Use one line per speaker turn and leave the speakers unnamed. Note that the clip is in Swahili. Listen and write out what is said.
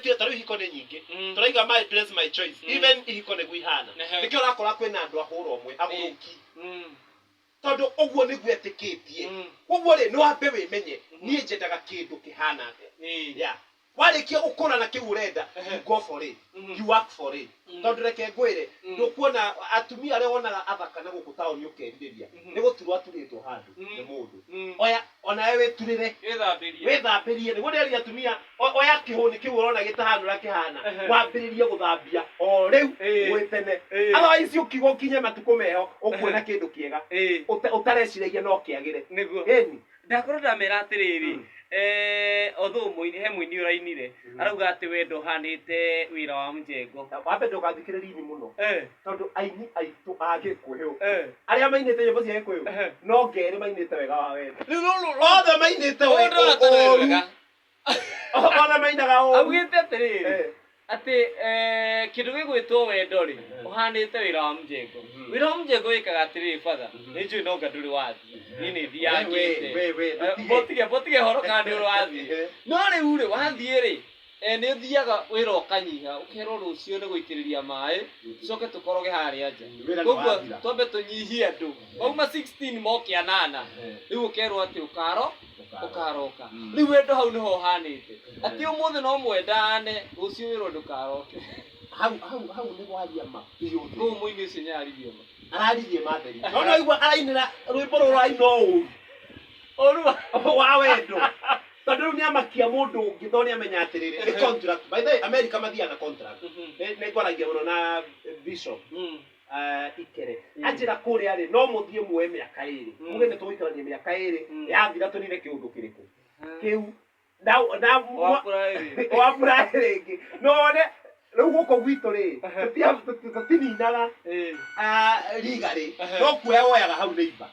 tũrĩtie tarĩu ihiko nĩ nyingĩ tũraiga my place my choice even ihiko nĩ guihana nĩkĩo ũrakora kwĩna andũ ahũra ũmwe agũrũki tondũ ũguo nĩguo etĩkĩtie ũguo rĩ nĩ wambe wĩmenye niĩ njendaga kĩndũ kĩhana atĩa warĩkia gũkũra na kĩu ũrenda you go for it you work for it tondũ reke ngwĩre ndũkuona atumia arĩa wonaga athaka na gũkũ taũni ũkerirĩria nĩ gũturwo aturĩtwo handũ nĩ mũndũ oya onawe wĩturĩre wĩthambĩrie nĩguo nĩeria atumia oya kĩhũni kĩu ũrona gĩtahana ũrĩa kĩhana wambĩrĩrie gũthambia o rĩu gwĩ tene otherwise ũkiuga ũkinye matukũ meho ũkuona kĩndũ kĩega ũtareciragia no kĩagĩre ĩni
ndakorwo ndamera atĩrĩrĩ otho he mũini ũrainire arauga atĩ we ndũhanĩte wĩra wa mũjengo
wambe ndũgathikĩrĩria mũno tondũ aini aitũ a Gĩkũyũ arĩa mainĩte nyĩmbo cia Gĩkũyũ no ngerĩ mainĩte wega wa wendo othe mainĩte wega ona mainaga
augĩte atĩrĩrĩ atĩ kĩndũ gĩgwĩtwo wendo rĩ ũhanĩte wĩra wa mũjengo wĩra wa mũjengo wĩkaga atĩrĩrĩ batha nĩ njũĩ no nga ndũrĩ wathiĩ niĩ nĩ thiangĩte botige horo kana ndũrĩ wathiĩ no rĩu rĩ wathiĩ rĩ nĩ ũthiaga wĩra ũkanyiha ũkerwo rũciũ nĩ gũitĩrĩria maĩ tũcoke tũkoroge harĩa nja koguo twambe tũnyihie andũ wauma 16 moke 8 rĩu ũkerwo atĩ ũkaroka rĩu wendo hau nĩho ũhanĩte atĩ ũmũthĩ no mwendane rũciũ wĩrwo ndũkaroke
hau nĩ gwaria ma
kũu mũini ũcio nĩararirie ma
araririe matheri no naigua arainĩra rwĩmbo rũrũ araina ũru wa wendo tondũ rĩu nĩamakia mũndũ ũngĩ tondũ nĩamenya atĩrĩrĩ nĩ contract by the way America mathiaga na contract nĩ ngwaragia mũno na Bishop Ikere anjĩra kũrĩa rĩ no mũthiĩ muoe mĩaka 2 muge nĩ tũgũikarania mĩaka 2 yathira tũnine kĩũndũ kĩrĩkũ kĩu wapũra rĩngĩ none rĩu gũkũ gwitũ rĩ tũtininaga riga rĩ no kuoya woyaga hau nĩimba